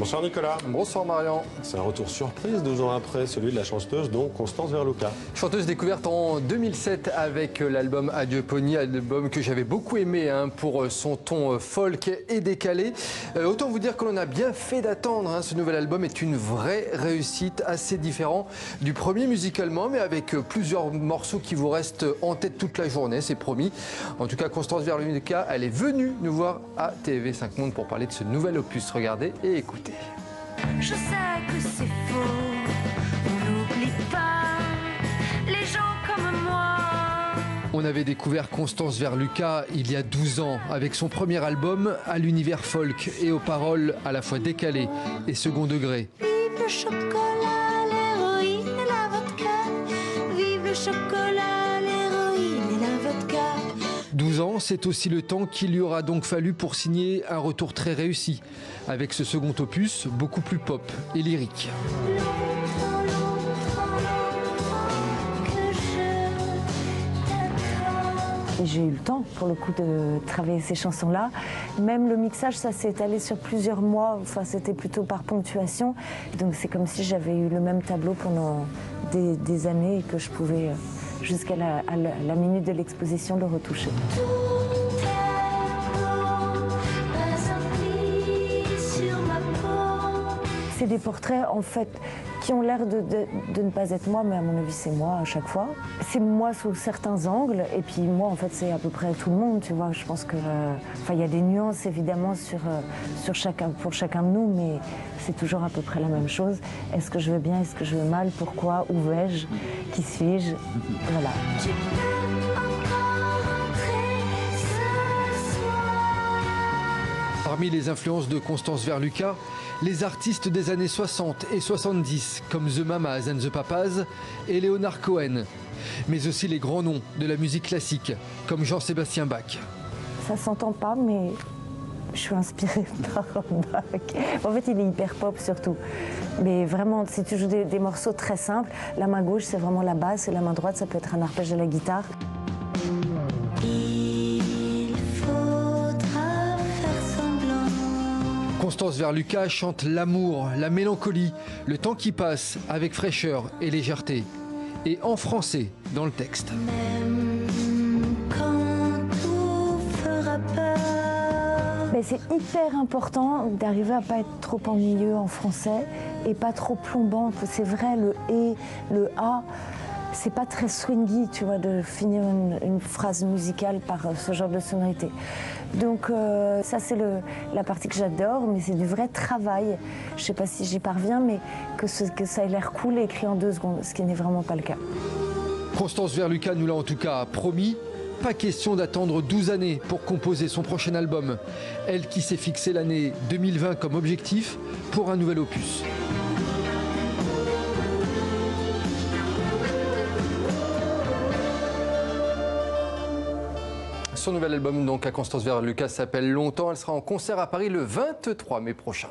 Bonsoir Nicolas. Bonsoir Marion. C'est un retour surprise 12 ans après, celui de la chanteuse donc Constance Verlucca. Chanteuse découverte en 2007 avec l'album Adieu Pony, album que j'avais beaucoup aimé pour son ton folk et décalé. Autant vous dire que l'on a bien fait d'attendre. Ce nouvel album est une vraie réussite, assez différent du premier musicalement, mais avec plusieurs morceaux qui vous restent en tête toute la journée, c'est promis. En tout cas, Constance Verlucca, elle est venue nous voir à TV5 Monde pour parler de ce nouvel opus. Regardez et écoutez. Je sais que c'est faux, on n'oublie pas les gens comme moi. On avait découvert Constance Verlucca il y a 12 ans avec son premier album à l'univers folk et aux paroles à la fois décalées et second degré. Vive le chocolat, l'héroïne et la vodka. Vive le chocolat, l'héroïne et la vodka. 12 ans, c'est aussi le temps qu'il lui aura donc fallu pour signer un retour très réussi, avec ce second opus beaucoup plus pop et lyrique. Et j'ai eu le temps, pour le coup, de travailler ces chansons-là. Même le mixage, ça s'est étalé sur plusieurs mois. Enfin, c'était plutôt par ponctuation. Donc c'est comme si j'avais eu le même tableau pendant des années et que je pouvais, jusqu'à la minute de l'exposition, le retoucher. C'est des portraits, en fait, qui ont l'air de ne pas être moi, mais à mon avis, c'est moi à chaque fois. C'est moi sous certains angles, et puis moi, en fait, c'est à peu près tout le monde, tu vois. Je pense que, il y a des nuances, évidemment, pour chacun de nous, mais c'est toujours à peu près la même chose. Est-ce que je vais bien? Est-ce que je vais mal? Pourquoi? Où vais-je? Qui suis-je? Voilà. Parmi les influences de Constance Verlucca, les artistes des années 60 et 70 comme The Mamas and the Papas et Leonard Cohen, mais aussi les grands noms de la musique classique comme Jean-Sébastien Bach. Ça s'entend pas, mais je suis inspirée par Bach. En fait, il est hyper pop surtout. Mais vraiment, si tu joues des morceaux très simples, la main gauche, c'est vraiment la basse et la main droite, ça peut être un arpège de la guitare. Constance Verlucca chante l'amour, la mélancolie, le temps qui passe avec fraîcheur et légèreté. Et en français dans le texte. Même quand tout fera peur. Mais c'est hyper important d'arriver à pas être trop ennuyeux en français et pas trop plombant. C'est vrai, le « et », le « a », c'est pas très swingy, tu vois, de finir une phrase musicale par ce genre de sonorité. Donc ça, c'est la partie que j'adore, mais c'est du vrai travail. Je sais pas si j'y parviens, mais que ça ait l'air cool et écrit en 2 secondes, ce qui n'est vraiment pas le cas. Constance Verlucca nous l'a en tout cas promis. Pas question d'attendre 12 années pour composer son prochain album. Elle qui s'est fixé l'année 2020 comme objectif pour un nouvel opus. Son nouvel album donc à Constance Verlucca s'appelle Longtemps. Elle sera en concert à Paris le 23 mai prochain.